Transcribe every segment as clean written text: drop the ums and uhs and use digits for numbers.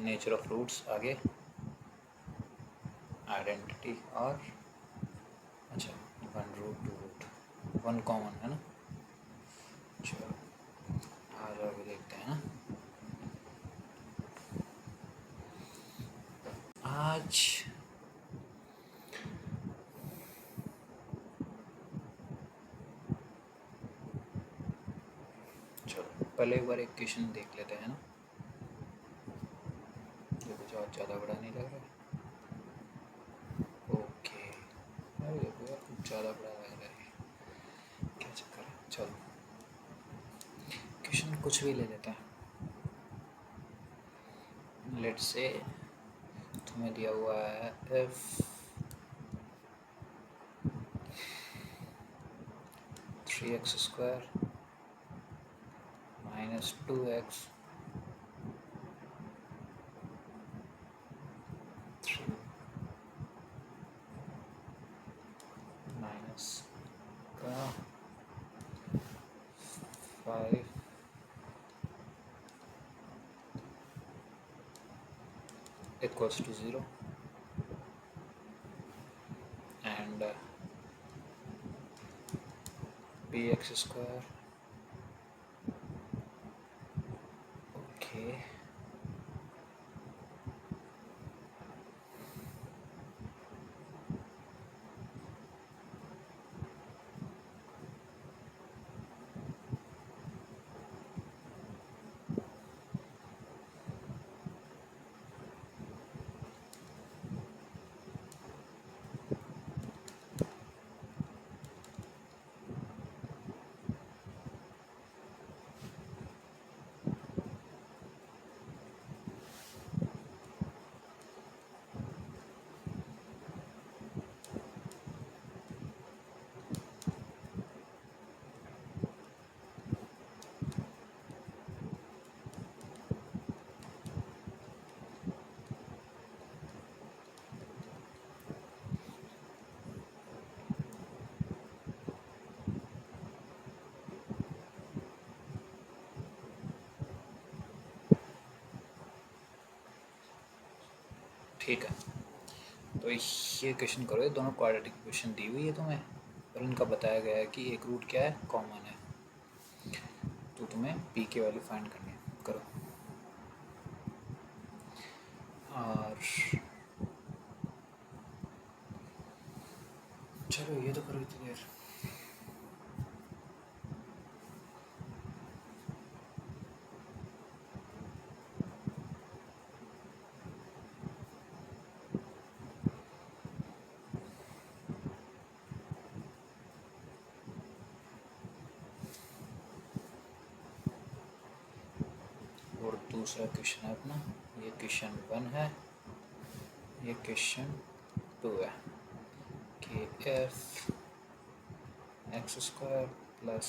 Nature of roots आगे identity और अच्छा 1 रूट 2 रूट 1 कॉमन है ना। चलो आज आगे देखते हैं ना। आज चलो पहले एक बार एक क्वेश्चन देख लेते हैं ना। ये कुछ और ज़्यादा बड़ा नहीं लग रहा। ओके अरे देखो यार कुछ ज़्यादा बड़ा लग रहा है, क्या चक्कर है। चलो क्वेश्चन कुछ भी ले लेते हैं। लेट्स से तुम्हें दिया हुआ है if 3x square minus 2x 3 minus का 5 equals to 0 and bx square okay ठीक है। तो ये क्वेश्चन करो, ये दोनों क्वाड्रेटिक क्वेश्चन दी हुई है तुम्हें और इनका बताया गया है कि एक रूट क्या है, कॉमन है, तो तुम्हें पी की वैल्यू फाइंड करनी है। करो और चलो ये तो करो इतनी देर। और दूसरा क्वेश्चन है अपना, ये क्वेश्चन 1 है, ये क्वेश्चन 2 है कि f x square plus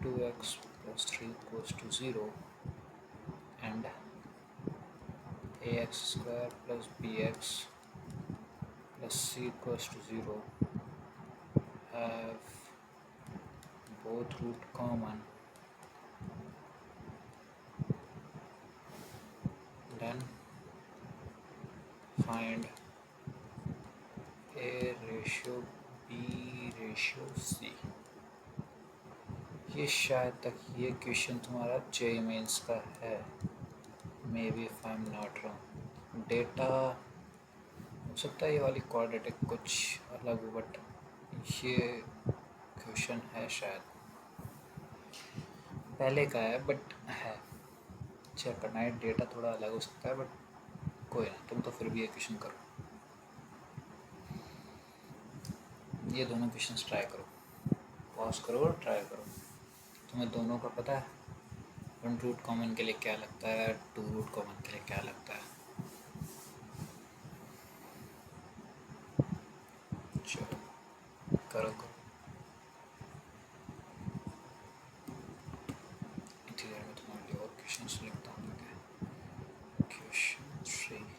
2x plus 3 equals to 0 and ax square plus bx plus c equals to 0 have both root common, then find a ratio b ratio c। ये शायद तक ये क्वेश्चन तुम्हारा JEE mains का है, may be if I am not wrong. Data हो सकता है ये वाली क्वाड्रेटिक कुछ अलग हो, बट ये क्वेश्चन है शायद पहले का है, बट है चेक करना है। डेटा थोड़ा अलग हो सकता है बट कोई ना, तुम तो फिर भी ये क्वेश्चन करो, ये दोनों क्वेश्चंस ट्राई करो, पॉज करो और ट्राई करो। तुम्हें दोनों का पता है 1 रूट कॉमन के लिए क्या लगता है, 2 रूट कॉमन के लिए क्या लगता है। चलो करो करो, इतनी देर में तुम्हारे लिए और क्वेश्चंस लिखता हूँ। Question 3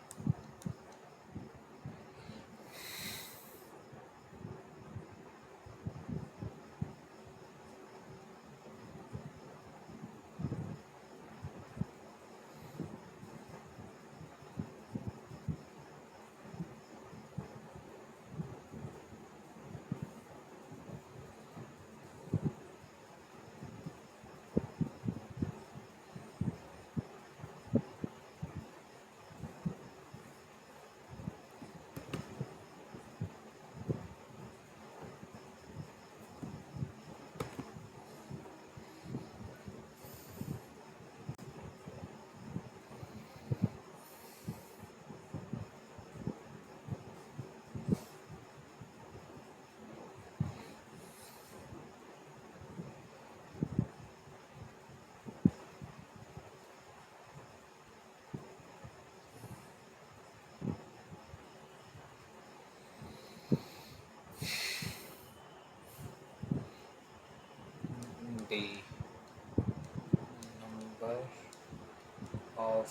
the number of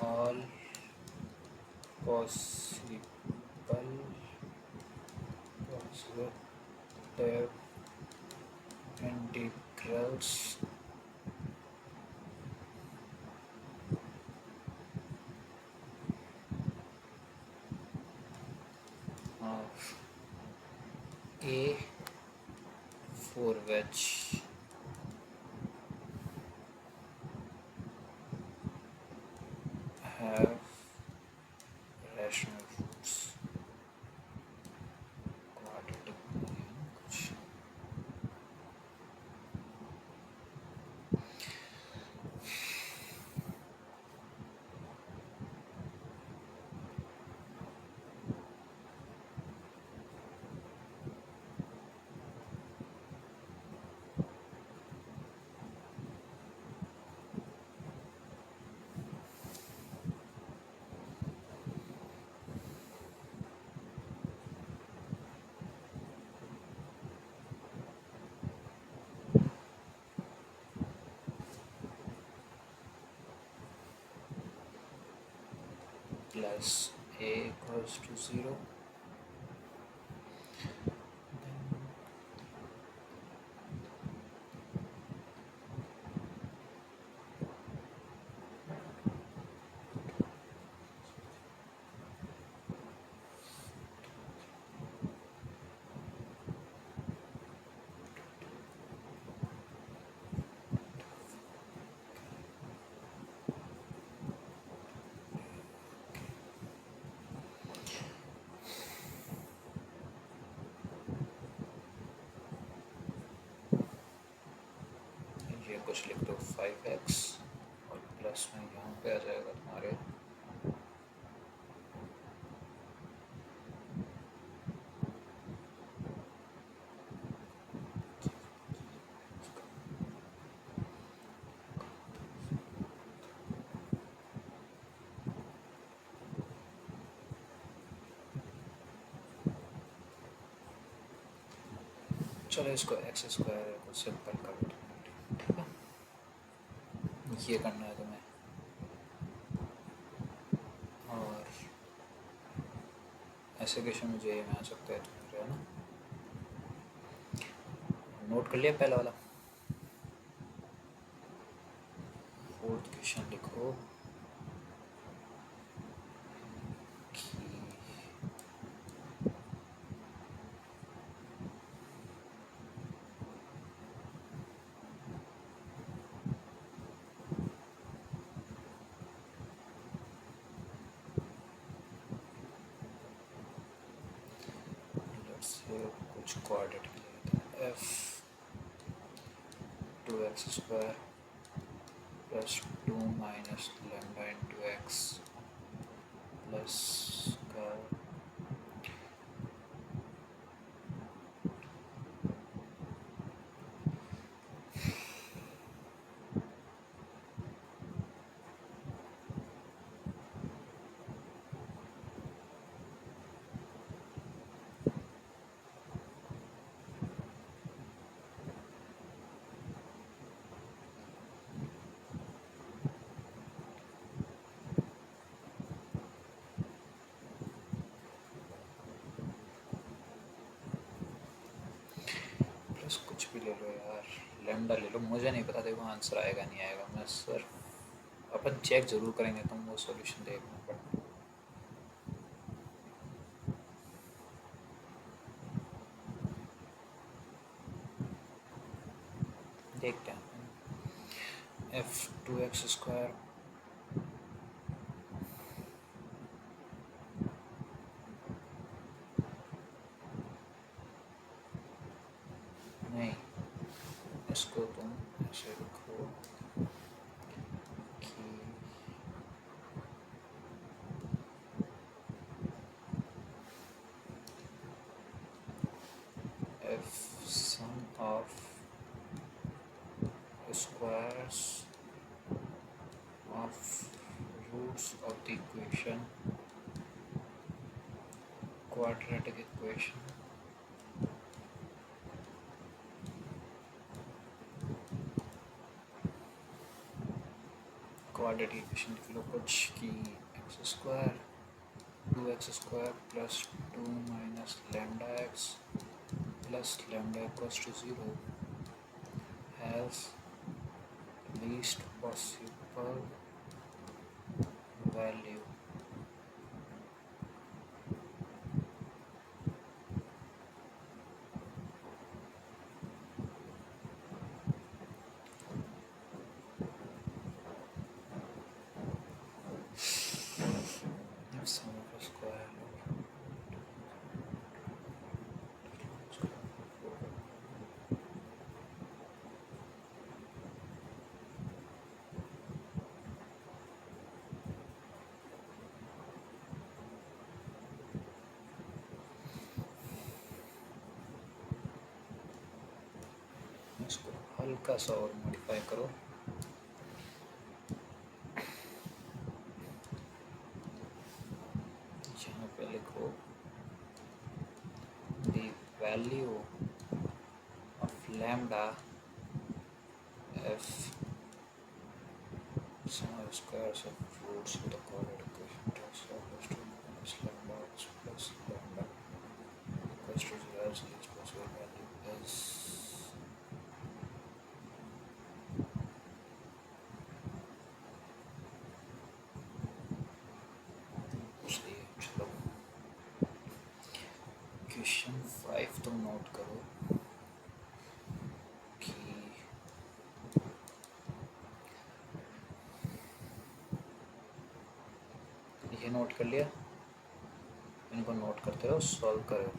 all possible positive integrals of a for which have rational roots quadratic कुछ plus a equals to 0, ये कुछ लिख दो 5x और प्लस में यहाँ पे आ जाएगा तुम्हारे चलो इसको एक्स स्क्वायर को सिंपल कर दो, ठीक है। ये करना है तुम्हें और ऐसे क्वेश्चन मुझे ये में आ सकता है तुम्हारे, है ना। नोट कर लिया पहला वाला। फोर्थ क्वेश्चन लिखो से कुछ कोऑर्डिनेट लिया था f 2x square plus 2 minus lambda into X plus का प्लस कुछ भी ले लो यार, लैम्डा ले लो, मुझे नहीं पता देखो आंसर आएगा नहीं आएगा, मैं सर अपन चेक जरूर करेंगे, तुम वो सॉल्यूशन देखना पड़ता। देखते हैं f 2x स्क्वायर नहीं, इसको तुम ऐसे रखो कि f sum of squares of roots of the equation quadratic equation quadratic equation लिख लो कुछ कि x square 2x square plus 2 minus lambda x plus lambda equals to 0 has least possible value sum of a square इसको हल्का सा और modify करो यहाँ पे लिखो the value of lambda if sum of squares of roots of the quadratic equation takes equals to minus lambda x plus lambda equals to 0 as least possible value is सही है। चलो क्वेश्चन 5 तुम note करो कि ये note कर लिया, इनको नोट करते रहो, सॉल्व करो।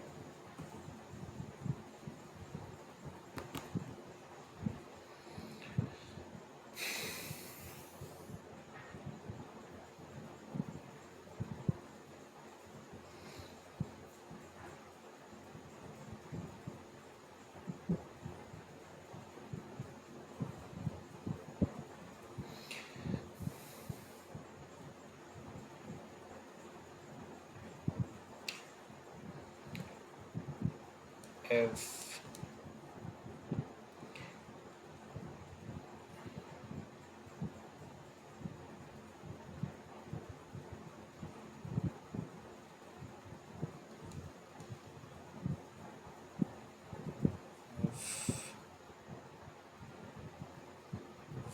If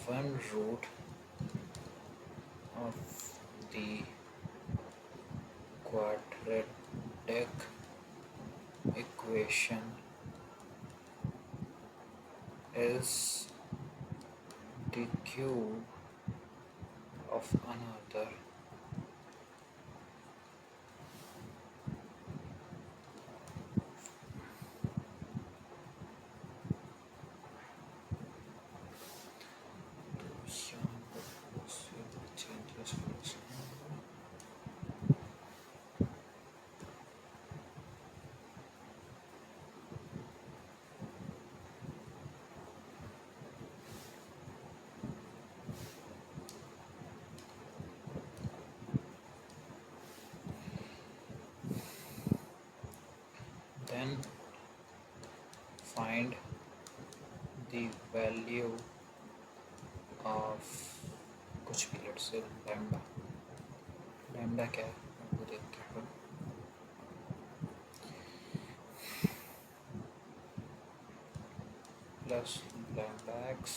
one root of the quadratic equation is the cube of another changes for this number. Then find the value of कुछ भी, लेट्स से लैम्डा। लैम्डा क्या है वो देखते हैं। Plus lambda x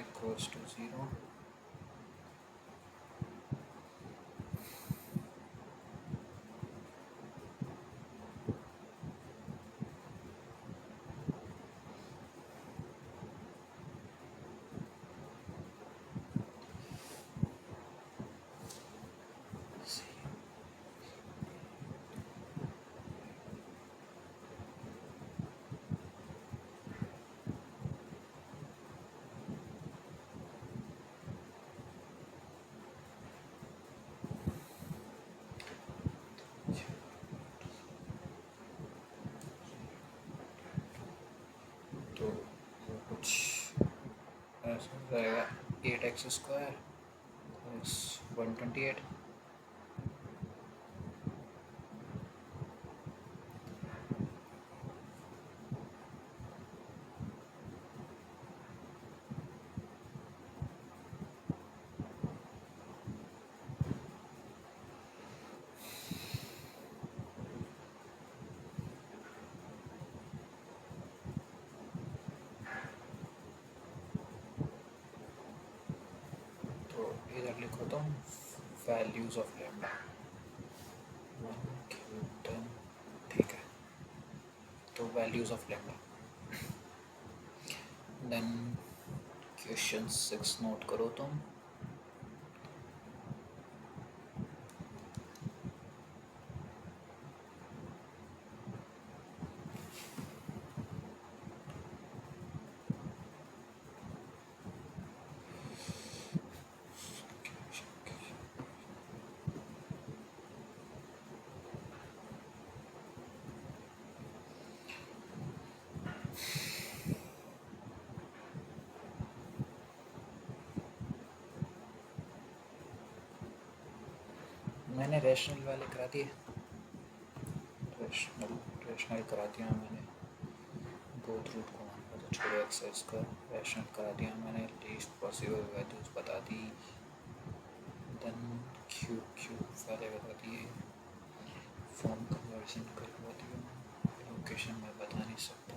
equals to 0 तो वो कुछ ऐसा हो जाएगा 8x स्क्वायर प्लस 128 128 लिखो तुम वैल्यूज ऑफ लैम्डा 1 क्यूब 10, ठीक है। तो values of lambda, then question 6 note करो तुम। मैंने रैशनल वाले करा दिए, रैशनल करा दिया मैंने, बोथ रूट को मान तो छोड़ो, एक्सरसाइज का रैशनल करा दिया मैंने, लीस्ट पॉसिबल वैल्यूज बता दी, देन क्यूब वाले बता दिए, फॉर्म कन्वर्जन करवा दिया, लोकेशन मैं बता नहीं सकता।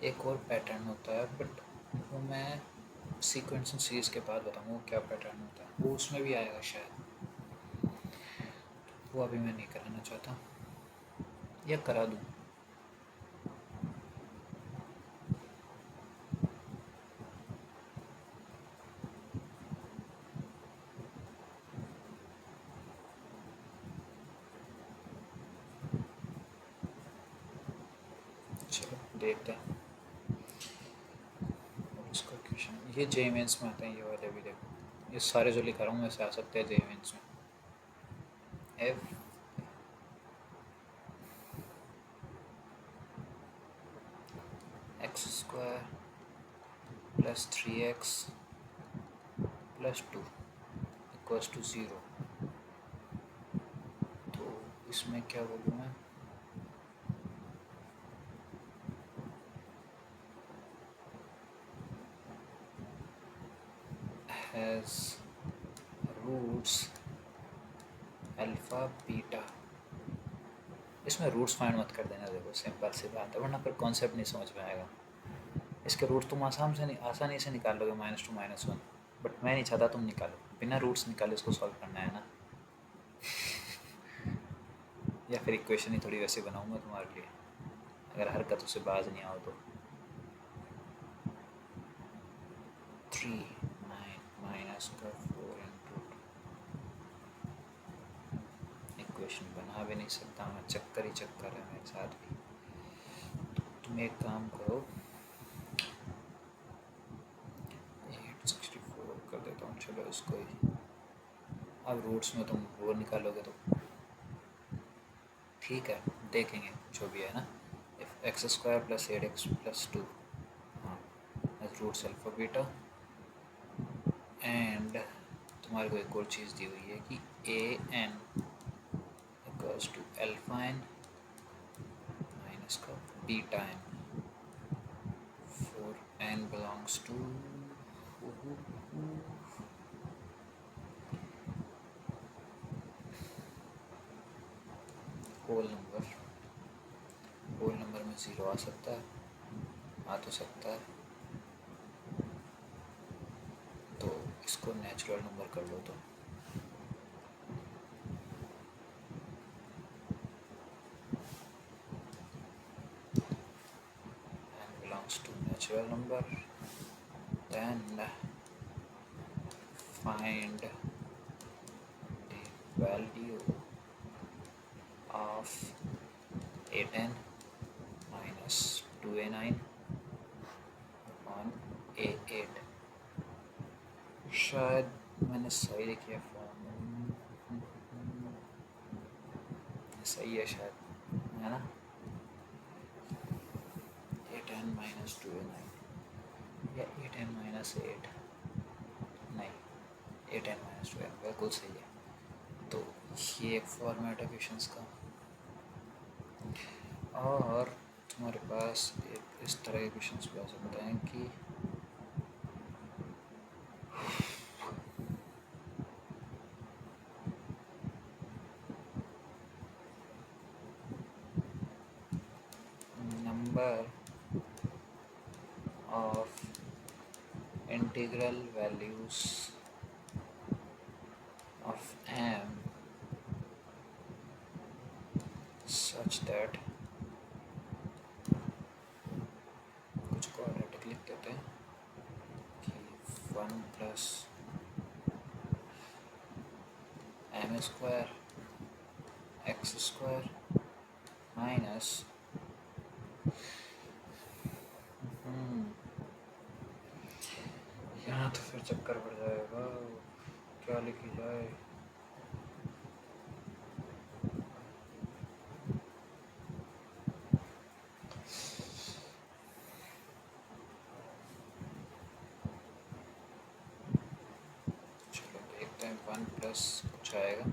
एक और पैटर्न होता है बट वो मैं सीक्वेंस एंड सीरीज के बाद बताऊँगा वो क्या पैटर्न होता है, वो उसमें भी आएगा शायद, वो अभी मैं नहीं कराना चाहता, या करा दूँ। चलो देखते हैं। इसका क्वेश्चन ये जे मेंस में आते हैं, ये वाले भी देखो, ये सारे जो लिखा रहा हूँ वैसे आ सकते हैं जे मेंस में। F x square plus 3x plus 2 equals to 0, तो इसमें क्या बोलूँ मैं, हैज़ रूट्स अल्फ़ा बीटा। इसमें रूट्स फाइंड मत कर देना, देखो सिंपल सी बात है, वरना फिर कॉन्सेप्ट नहीं समझ में आएगा। इसके रूट्स तुम आसानी से निकाल लोगे -2 -1, बट मैं नहीं चाहता तुम निकालो, बिना रूट्स निकाले इसको सॉल्व करना है ना। या फिर इक्वेशन ही थोड़ी वैसे बनाऊंगा तुम्हारे लिए, अगर हरकतों से बाज नहीं आओ तो। 3 9 -4 इंटू, इक्वेशन बना भी नहीं सकता मैं, चक्कर ही चक्कर है मेरे साथ भी। तो तुम एक काम करो, 864 कर देता हूँ, चलो इसको ही। अब रूट्स में तुम वो निकालोगे तो ठीक है, देखेंगे जो भी है ना। If x square plus 8x plus 2, हाँ, रूट्स अल्फा बीटा, एंड तुम्हारे को एक और चीज़ दी हुई है कि A N equals to alpha N minus का beta N for N belongs to whole number में 0 आ सकता है, आ तो सकता है, तो इसको नेचुरल नंबर कर लो। तो n belongs to natural number, then find the value of a10 minus 2a9 upon a8। शायद मैंने सही लिखी है फॉर्म, सही है शायद, है ना। a10 minus 2a9 या a10 minus 8, नहीं, a10 minus 2a, बिल्कुल सही है। तो ये एक फॉर्मेट है क्वेश्चंस का। और तुम्हारे पास एक इस तरह के क्वेश्चंस भी आ सकते हैं कि number of integral values of m such that कुछ क्वाड्रेटिक लिख देते हैं कि 1 plus m square x square minus यहाँ तो फिर चक्कर पड़ जाएगा, क्या लिखी जाए। चलो देखते हैं, 1 प्लस कुछ आएगा,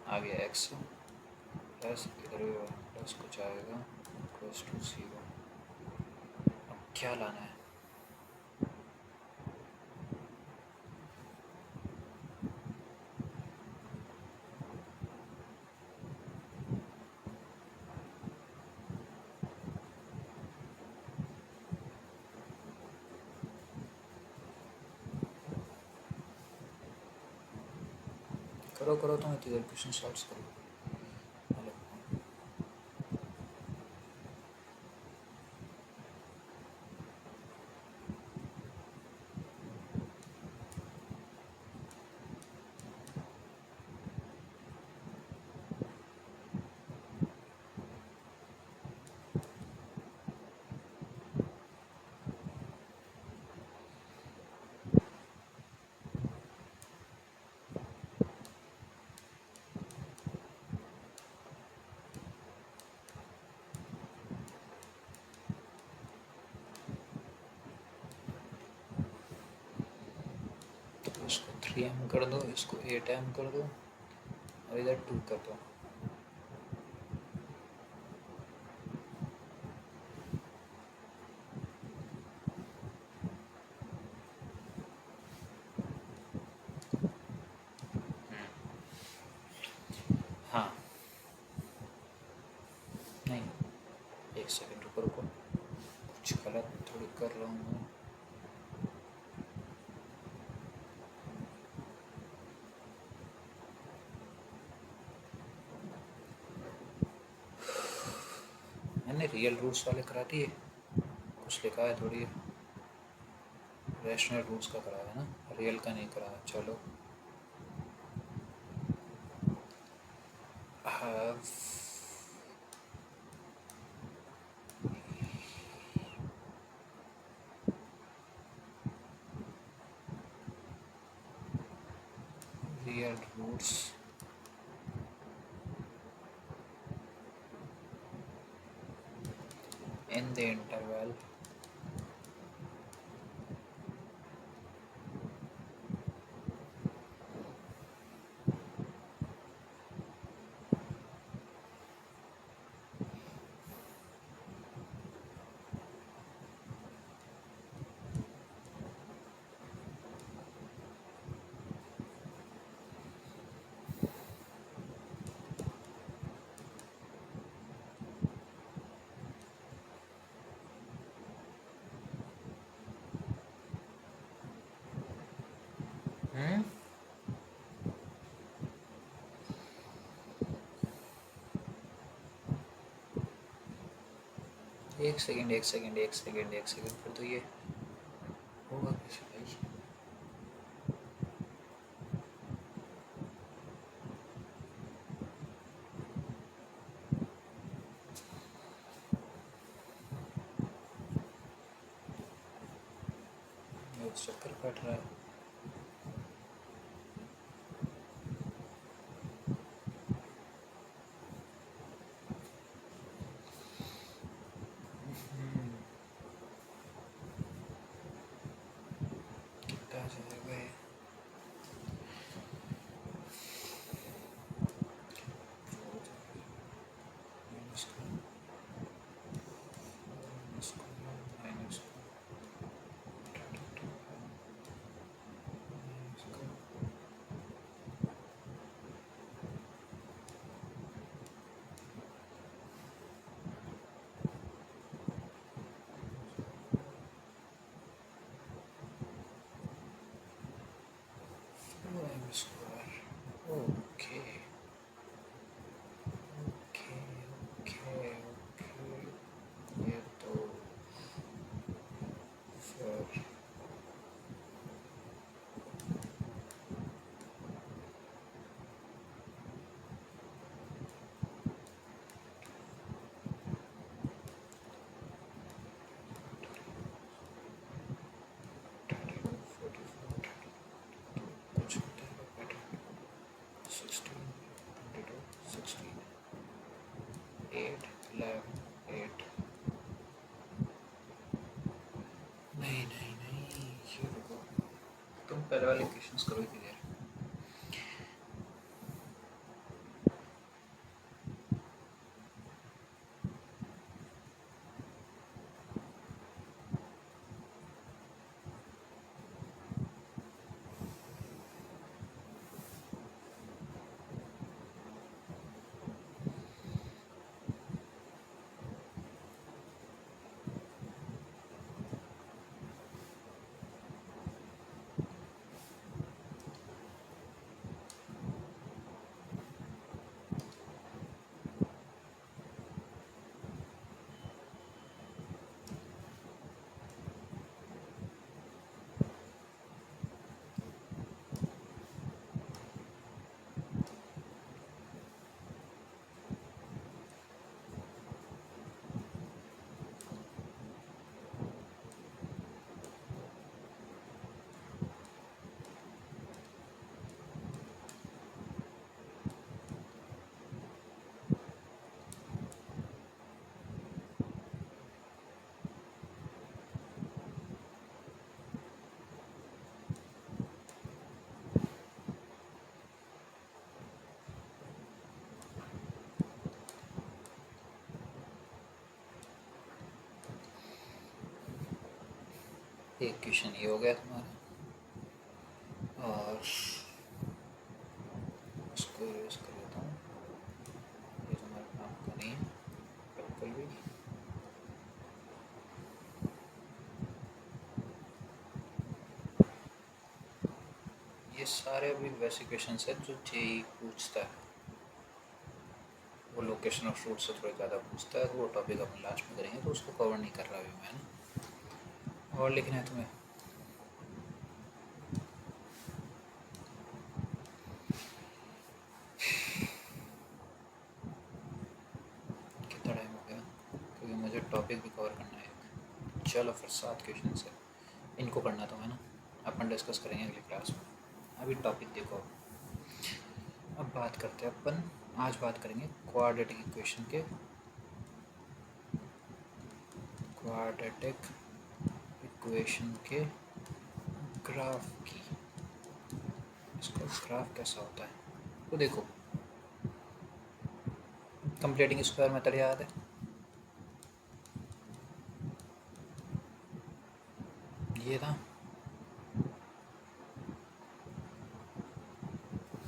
आ गया एक्स प्लस इधर भी 1 प्लस कुछ आएगा इक्वल्स टू 0। अब क्या लाना है? करो करो, तुम इतनी देर क्वेश्चन सॉल्व करो। इसको 3m कर दो, इसको 8m कर दो और इधर 2 कर दो। हाँ नहीं, एक सेकंड रुको रुको, कुछ गलत थोड़ी कर रहा हूँ मैं। मैंने रियल रूट्स वाले करा दिए, कुछ लिखा है थोड़ी, रैशनल रूट्स का कराया है ना, रियल का नहीं कराया। चलो have real roots in the interval एक सेकंड फिर तो ये होगा कैसे भाई? चक्कर काट रहा है। 8 11 8 नहीं नहीं नहीं, ये रुको, तुम पहले वाले क्वेश्चंस करो इतनी देर। एक क्वेश्चन ये हो गया तुम्हारा, और उसको यूज़ कर लेता हूँ। ये तुम्हारे काम का नहीं है बिल्कुल भी। ये सारे अभी वैसे क्वेश्चन है जो जेई पूछता है, वो लोकेशन ऑफ फ्रूट से थोड़ा ज़्यादा पूछता है, तो वो टॉपिक अपन लास्ट में करेंगे, तो उसको कवर नहीं कर रहा अभी मैं ना। और लिखना है तुम्हें? कितना टाइम हो गया? क्योंकि मुझे टॉपिक भी कवर करना है। चलो फिर 7 क्वेश्चन है, इनको करना तो है ना, अपन डिस्कस करेंगे अगली क्लास में। अभी टॉपिक देखो। अब बात करते हैं अपन, आज बात करेंगे क्वाड्रेटिक इक्वेशन के, क्वाड्रेटिक इक्वेशन के ग्राफ की। इसका ग्राफ कैसा होता है वो देखो। कंप्लीटिंग स्क्वायर मेथड याद है? ये था,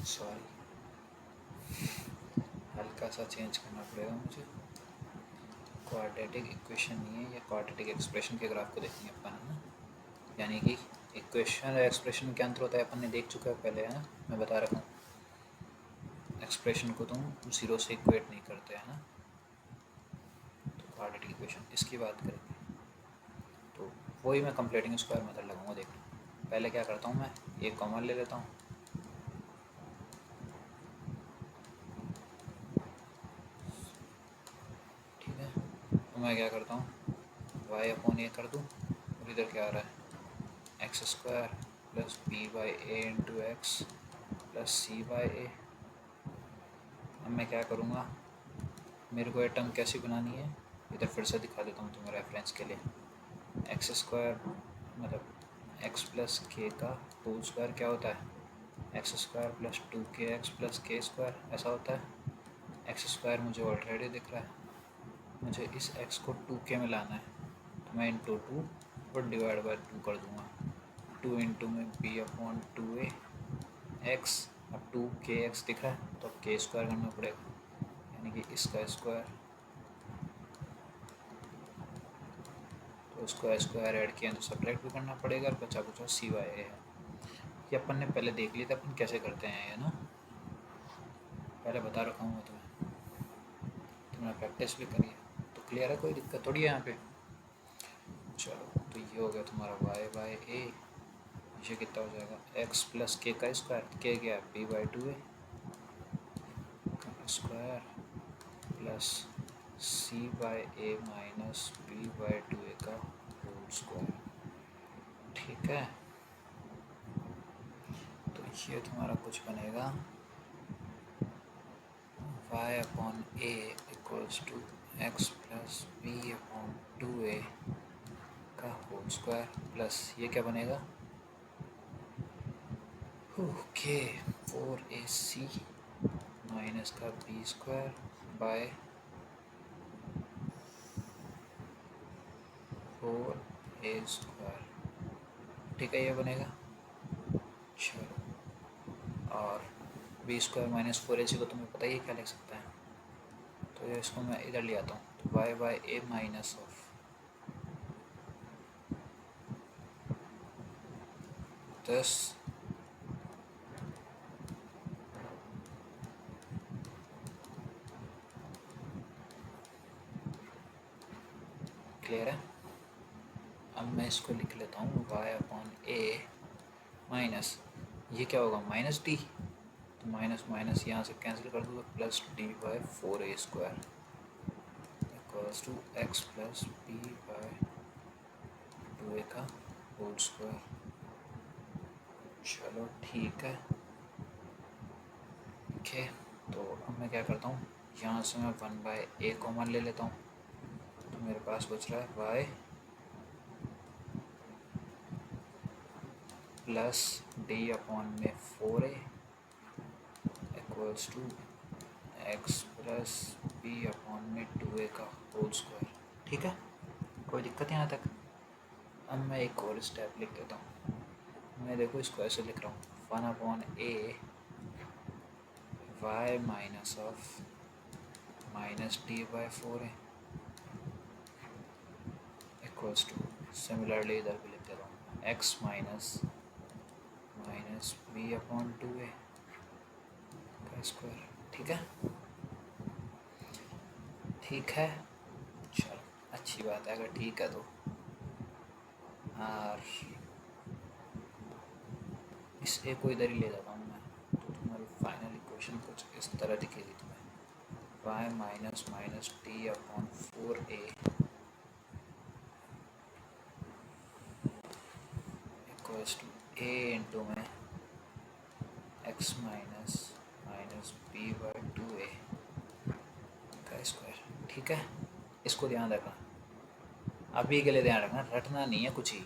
सॉरी हल्का सा चेंज करना पड़ेगा मुझे। क्वाड्रेटिक इक्वेशन नहीं है, या क्वाड्रेटिक एक्सप्रेशन के ग्राफ को देखेंगे अपन, है ना। यानी कि इक्वेशन और एक्सप्रेशन में क्या अंतर होता है अपन ने देख चुका है पहले, है ना। मैं बता रहा हूँ, एक्सप्रेशन को तुम 0 से इक्वेट नहीं करते, है ना। तो क्वाड्रेटिक इक्वेशन इसकी बात करेंगे, तो वही मैं कंप्लीटिंग स्क्वायर मेथड लगाऊंगा। देखो पहले क्या करता हूँ, मैं एक कॉमन ले लेता हूँ, ठीक है। तो मैं क्या करता हूँ, वाई अपॉन ए कर दूँ, और इधर क्या आ रहा है, X square plus B by A into X plus C by A. अब मैं क्या करूँगा, मेरे को ये टर्म कैसी बनानी है, इधर फिर से दिखा देता हूँ तुम्हें रेफरेंस के लिए। एक्स स्क्वायर मतलब एक्स प्लस के का होल स्क्वायर क्या होता है, X square plus 2kx plus के स्क्वायर, ऐसा होता है। एक्स स्क्वायर मुझे ऑलरेडी दिख रहा है, मुझे इस एक्स को 2k में लाना है, तो मैं इंटू 2 और डिवाइड बाय 2 कर दूँगा। 2 इंटू में बी अपॉन 2a एक्स, अब 2kx दिख रहा है तो अब के स्क्वायर करना पड़ेगा, यानी कि इसका स्क्वायर, तो उसको स्क्वायर ऐड किया तो सब्ट्रैक्ट भी करना पड़ेगा, और बचा कुछ सी वाई ए है। ये अपन ने पहले देख लिया था अपन कैसे करते हैं, है ना, पहले बता रखा हूँ तुम्हें, तुमने प्रैक्टिस भी करी है तो क्लियर है, कोई दिक्कत थोड़ी है यहाँ पे। चलो तो ये हो गया तुम्हारा वाई बाई ए, ये कितना हो जाएगा, एक्स प्लस के का स्क्वायर, के गया बी बाई 2a का square plus C by a minus b by 2a का होल स्क्वायर, ठीक है। तो ये तुम्हारा कुछ बनेगा y upon a equals equals to x plus b upon 2a का होल स्क्वायर प्लस ये क्या बनेगा, ओके 4ac माइनस का b square by 4a square, ठीक है ये बनेगा। चलो, और बी स्क्वायर माइनस 4ac को तुम्हें पता ही क्या लिख सकता है, तो इसको मैं इधर ले आता हूँ, तो y by a minus of 10 clear है। अब मैं इसको लिख लेता हूँ y अपॉन ए माइनस, ये क्या होगा माइनस डी, तो माइनस माइनस यहाँ से कैंसिल कर दूँगा, plus d by 4a square equals to x plus b by 2a का होल स्क्वायर। चलो ठीक है, ओके। तो अब मैं क्या करता हूँ, यहाँ से मैं 1 बाय ए कॉमन ले लेता हूँ, तो मेरे पास बच रहा है y प्लस डी अपॉन में 4a equals to x plus b upon में 2a का होल स्क्वायर, ठीक है, कोई दिक्कत यहाँ तक। अब मैं एक और स्टेप लिख देता हूँ, मैं देखो इसको ऐसे लिख रहा हूँ 1 upon a y minus of minus d by 4a equals to, similarly इधर भी लिख देता हूँ x minus minus b upon 2a का स्क्वायर, ठीक है, ठीक है। चलो अच्छी बात है, अगर ठीक है तो। और इस ए को इधर ही ले जाता हूँ मैं, तो तुम्हारी फाइनल इक्वेशन कुछ इस तरह दिखेगी तुम्हें, y minus minus d upon 4a equals to a into में x minus minus b by 2a का स्क्वायर, ठीक है। इसको ध्यान रखना, अभी के लिए ध्यान रखना, रटना नहीं है कुछ ही,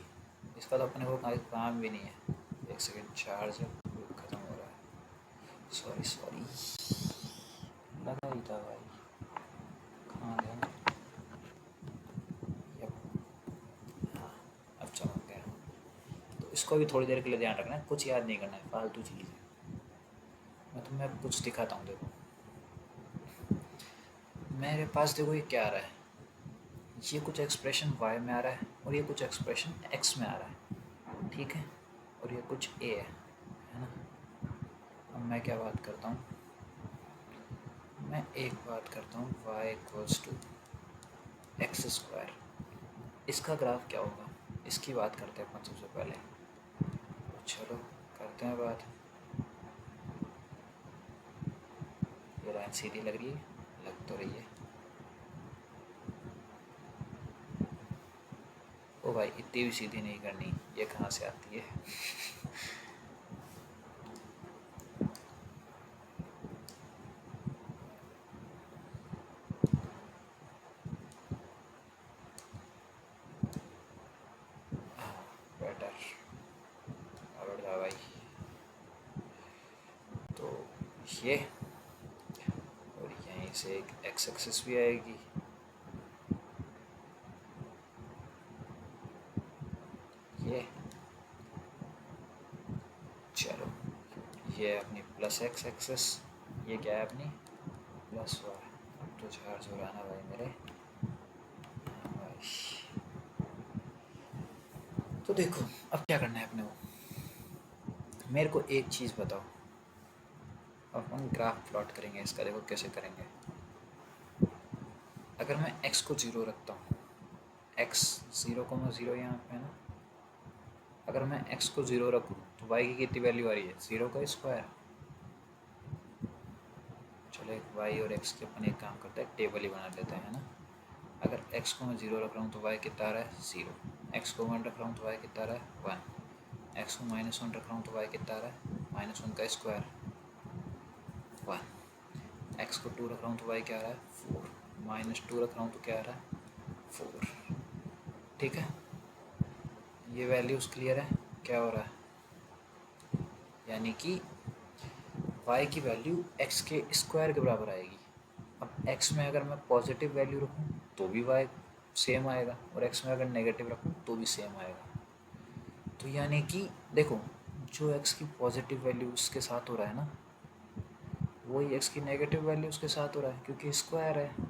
इसका तो अपने को काम भी नहीं है। एक सेकेंड, चार्ज ख़त्म हो रहा है, सॉरी लगा ही था भाई, कहाँ गया, हाँ अब चमक गया। तो इसको भी थोड़ी देर के लिए ध्यान रखना है, कुछ याद नहीं करना है, फालतू चीज़ है। मैं तुम्हें कुछ दिखाता हूँ, देखो मेरे पास, देखो ये क्या आ रहा है, ये कुछ एक्सप्रेशन y में आ रहा है और ये कुछ एक्सप्रेशन x में आ रहा है, ठीक है, और ये कुछ a है ना। अब मैं क्या बात करता हूँ, मैं एक बात करता हूँ y equals to x square, इसका ग्राफ क्या होगा, इसकी बात करते हैं अपन सबसे पहले। तो चलो करते हैं बात। ये लाइन सीधी लग रही है, लग तो रही है, ओ भाई इतनी भी सीधी नहीं करनी, ये कहाँ से आती है बेटर और भाई, तो ये और यहीं से एक एक्स एक्सिस भी आएगी, ये चलो ये अपनी प्लस एक्स एक्सिस, ये क्या है अपनी प्लस वाई। अब तो चार्ज हो रहा ना भाई मेरे, हाँ भाई। तो देखो अब क्या करना है अपने को, मेरे को एक चीज़ बताओ, अब हम ग्राफ प्लॉट करेंगे इसका, देखो कैसे करेंगे। अगर मैं x को 0 रखता हूँ, x 0,0 यहाँ पे है ना, अगर मैं x को 0 रखूँ तो y की कितनी वैल्यू आ रही है, 0 का स्क्वायर। चलो एक y और x के अपन एक काम करते हैं, टेबल ही बना लेते हैं ना। अगर x को मैं 0 रख रहा हूँ तो y कितना आ रहा है 0, x को 1 रख रहा हूँ तो y कितना आ रहा है 1, x को -1 रख रहा हूँ तो y कितना आ रहा है -1 का स्क्वायर 1, x को 2 रख रहा हूँ तो y क्या आ रहा है 4, -2 रख रहा हूँ तो क्या आ रहा है 4। ठीक है, ये वैल्यूज़ क्लियर है क्या हो रहा है, यानी कि y की वैल्यू x के स्क्वायर के बराबर आएगी। अब x में अगर मैं पॉजिटिव वैल्यू रखूँ तो भी y सेम आएगा, और x में अगर नेगेटिव रखूँ तो भी सेम आएगा। तो यानी कि देखो, जो x की पॉजिटिव वैल्यू उसके साथ हो रहा है ना, वही x की नेगेटिव वैल्यू उसके साथ हो रहा है, क्योंकि स्क्वायर है।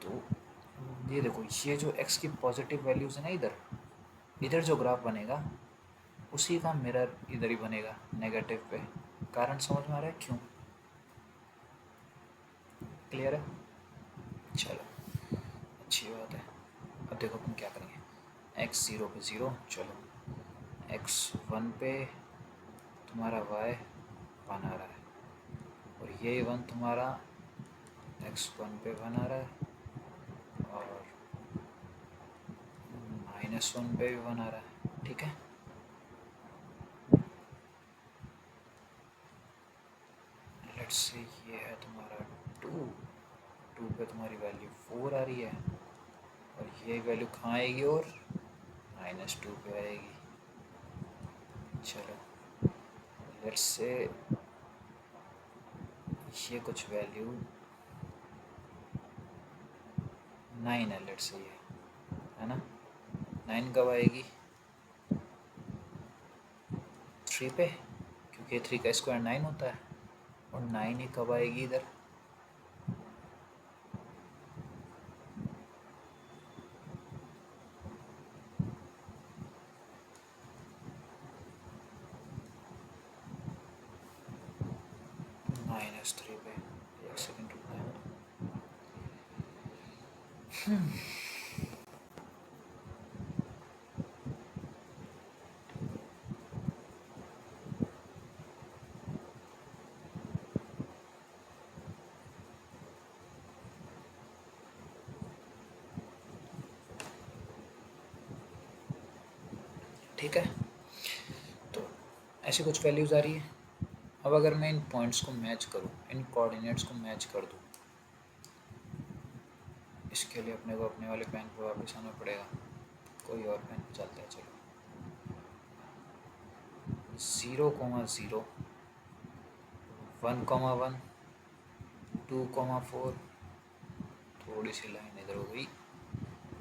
तो ये देखो, ये जो x की पॉजिटिव वैल्यूज़ है ना, इधर जो ग्राफ बनेगा उसी का मिरर इधर ही बनेगा नेगेटिव पे। कारण समझ में आ रहा है क्यों? क्लियर है? चलो, अच्छी बात है। अब देखो तुम क्या करेंगे, x 0 पे 0, चलो x 1 पे तुम्हारा y 1 आ रहा है, और ये 1 तुम्हारा x 1 पे 1 आ रहा है, और -1 पे भी 1 आ रहा है। ठीक है, लेट्स से ये है तुम्हारा 2 पे तुम्हारी वैल्यू 4 आ रही है, और ये वैल्यू कहाँ आएगी, और -2 पे आएगी। चलो लेट्स से ये कुछ वैल्यू 9 है, लेट्स से ये है ना, 9 कब आएगी 3 पे, क्योंकि 3 का स्क्वायर 9 होता है, और 9 ही कब आएगी इधर, -3 पे। एक सेकेंड रुकना है। ठीक है, तो ऐसी कुछ वैल्यूज़ आ रही है। अब अगर मैं इन पॉइंट्स को मैच करूँ, इन कोऑर्डिनेट्स को मैच कर दूँ, इसके लिए अपने को अपने वाले पेन पर वापस आना पड़ेगा, कोई और पेन पे चलता है। चलो 0,0, 1,1, 2,4, थोड़ी सी लाइन इधर हो गई।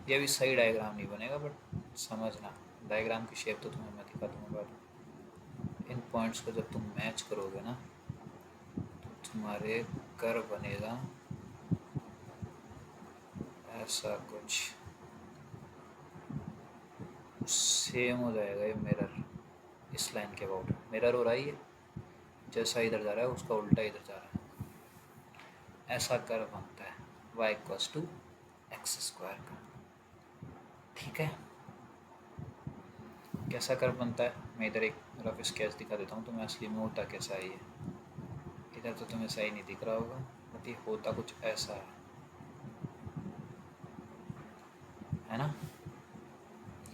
ये भी सही डायग्राम नहीं बनेगा, बट समझना, डायग्राम की शेप तो तुम्हें मैं दिखा दूँगा बाद। इन पॉइंट्स को जब तुम मैच करोगे ना, तो तुम्हारे कर्व बनेगा ऐसा कुछ, सेम हो जाएगा ये मिरर, इस लाइन के अबाउट मिरर हो रहा है, ये जैसा इधर जा रहा है उसका उल्टा इधर जा रहा है। ऐसा कर्व बनता है y = x² का। ठीक है, कैसा कर्व बनता है, मैं इधर एक रफ स्केच दिखा देता हूँ तुम्हें, असली में होता कैसा है ये। इधर तो तुम्हें सही नहीं दिख रहा होगा, बट ये होता कुछ ऐसा है ना।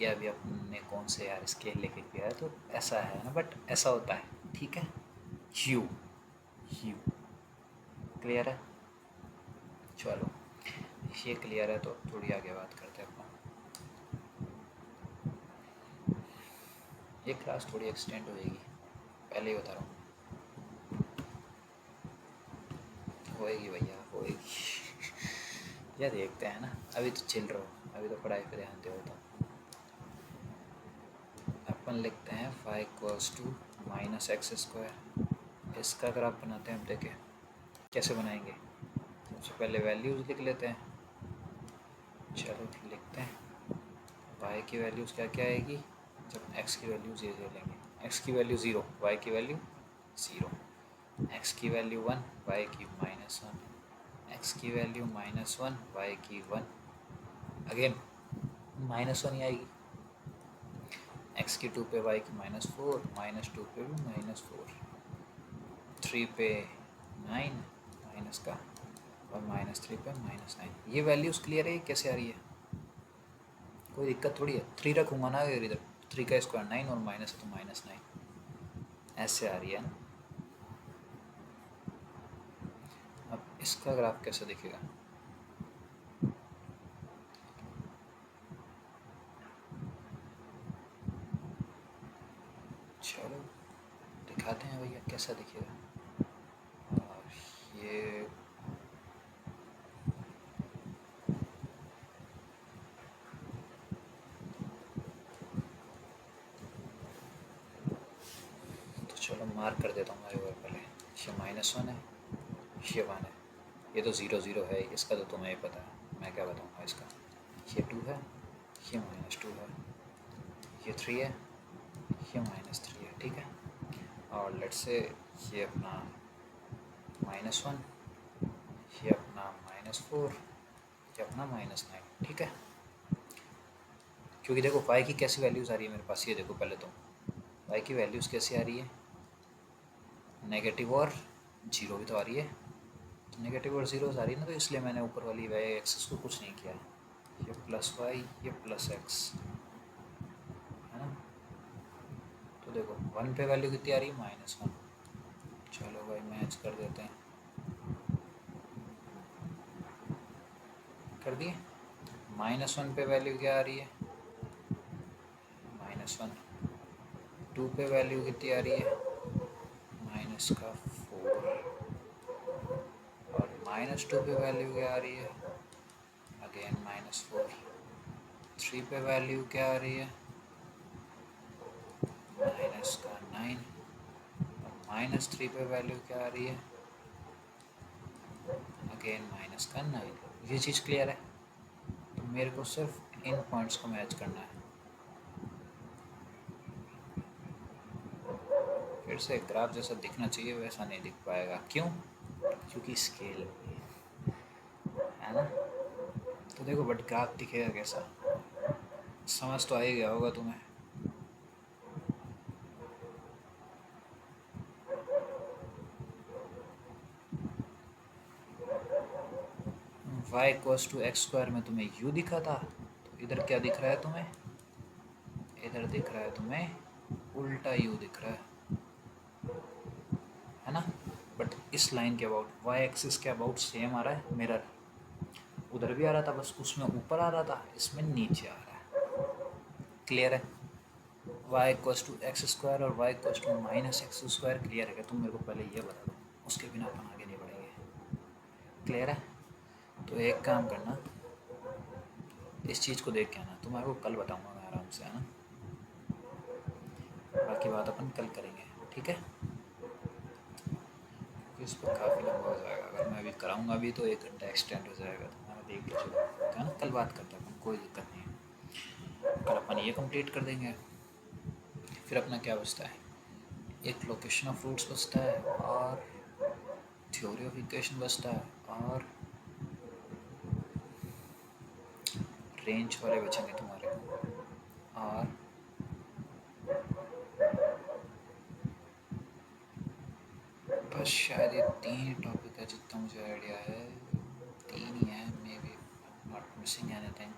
ये अभी अपने कौन से यार स्केल लेके किया है, तो ऐसा है ना, बट ऐसा होता है। ठीक है, यू यू क्लियर है। चलो ये क्लियर है, तो थोड़ी आगे बात करते हैं अपन। ये क्लास थोड़ी एक्सटेंड होएगी, पहले ही बता रहा हूँ, होएगी भैया होएगी। या देखते हैं ना, अभी तो चिल रहो, अभी तो पढ़ाई पे ध्यान दो। तो अपन लिखते हैं y = -x²। इसका अगर आप बनाते हैं, अब देखें कैसे बनाएंगे। सबसे पहले वैल्यूज़ लिख लेते हैं। चलो लिखते हैं, y की वैल्यूज़ क्या क्या आएगी, जब x की वैल्यूज़ ये लेंगे, x की वैल्यू 0, y की वैल्यू 0, x की वैल्यू 1, y की -1, x की वैल्यू -1, y की 1, अगेन -1 ही आएगी, x की 2 पे y की -4, -2 पे भी -4, 3 पे 9 माइनस का, और -3 पे -9। ये वैल्यूज़ क्लियर है, कैसे आ रही है, कोई दिक्कत थोड़ी है। 3 रखूँगा ना अगर इधर, 3 का स्क्वायर 9 और माइनस है तो -9, ऐसे आ रही है ना। अब इसका ग्राफ कैसे दिखेगा, कैसा दिखेगा? और ये तो चलो मार्क कर देता हूँ मैं एक बार पहले। ये -1 है, ये 1 है, ये तो 0 0 है, इसका तो तुम्हें ही पता है, मैं क्या बताऊँगा इसका। ये 2 है, ये -2 है, ये 3 है, ये -3 है, ठीक है। और लेट्स से ये अपना -1, ये अपना -4, ये अपना -9, ठीक है। क्योंकि देखो y की कैसी वैल्यूज़ आ रही है मेरे पास, ये देखो पहले तो y की वैल्यूज़ कैसी आ रही है, नेगेटिव और 0 भी तो आ रही है, तो नेगेटिव और 0 आ रही है ना, तो इसलिए मैंने ऊपर वाली y एक्सिस को कुछ नहीं किया, ये +y ये +x है ना। तो देखो 1 पे वैल्यू कितनी आ रही है, -1। चलो भाई मैच कर देते हैं, कर दिए। -1 पे वैल्यू क्या आ रही है, -1। 2 पे वैल्यू कितनी आ रही है, -4। और -2 पे वैल्यू क्या आ रही है, अगेन -4। 3 पे वैल्यू क्या आ रही है, -9। और -3 पे वैल्यू क्या आ रही है, अगेन -9। ये चीज़ क्लियर है। तो मेरे को सिर्फ इन पॉइंट्स को मैच करना है। फिर से ग्राफ जैसा दिखना चाहिए वैसा नहीं दिख पाएगा, क्यों? क्योंकि स्केल है ना। तो देखो बट ग्राफ दिखेगा कैसा, समझ तो आ ही गया होगा तुम्हें। y=x² में तुम्हें u दिखा था, तो इधर क्या दिख रहा है तुम्हें, इधर दिख रहा है तुम्हें उल्टा u दिख रहा है ना। बट इस लाइन के अबाउट y एक्सिस के अबाउट सेम आ रहा है मिरर, उधर भी आ रहा था, बस उसमें ऊपर आ रहा था, इसमें नीचे आ रहा है। क्लियर है? y=x² और y=−x², क्लियर है? तुम मेरे को पहले ये बता दो, उसके बिना अपन आगे नहीं बढ़ेंगे। क्लियर है? तो एक काम करना, इस चीज़ को देख के आना, तुम्हारे को कल बताऊंगा मैं आराम से, है ना। बाकी बात अपन कल करेंगे, ठीक है। क्योंकि इस पर काफ़ी लंबा हो जाएगा, अगर मैं अभी कराऊंगा भी तो 1 घंटा एक्सटेंड हो जाएगा, तुम्हारा देख के चलो, है ना। कल बात करते हैं अपन, कोई दिक्कत नहीं है। कल अपन ये कंप्लीट कर देंगे, फिर अपना क्या बचता है, एक लोकेशन ऑफ रूट्स बचता है, और थ्योरी ऑफ इक्वेशन बचता है, और रेंज वाले बचेंगे तुम्हारे, और बस शायद ये 3 ही टॉपिक है जितना मुझे आइडिया है, 3 ही है, may be not missing anything.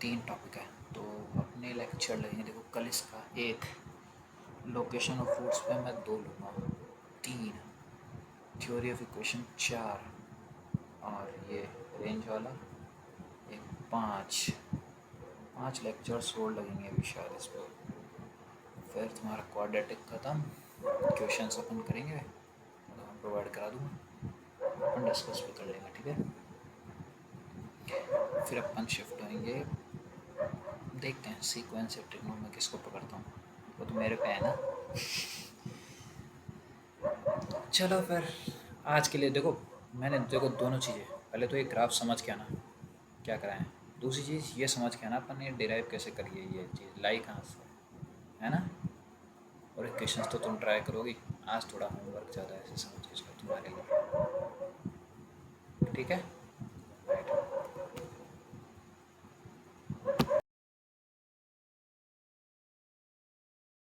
3 topic है, तो अपने लेक्चर लगेंगे। देखो कल इसका 1 लोकेशन ऑफ रूट्स पे मैं 2 लूँगा, 3 थ्योरी ऑफ इक्वेशन 4, और ये रेंज वाला एक 5 लेक्चर्स और लगेंगे अभी शायद इस पर। फिर तुम्हारा क्वाड्रेटिक ख़त्म, क्वेश्चंस अपन करेंगे, मतलब हम प्रोवाइड करा दूँगा, अपन डिस्कस भी कर लेंगे, ठीक है। फिर अपन शिफ्ट होंगे, देखते हैं सीक्वेंस या ट्रिग्नो में किसको पकड़ता हूँ, वो तो मेरे पे है ना। चलो फिर आज के लिए देखो, मैंने देखो दोनों चीज़ें, पहले तो ये ग्राफ समझ के आना क्या कराएं, दूसरी चीज़ ये समझ के आना अपन ये डिराइव कैसे करिए, ये चीज़ लाई कहाँ से, है ना। और क्वेश्चंस तो तुम ट्राई करोगी, आज थोड़ा होमवर्क ज़्यादा है, ऐसे समझ के चलो तुम्हारे लिए, ठीक है।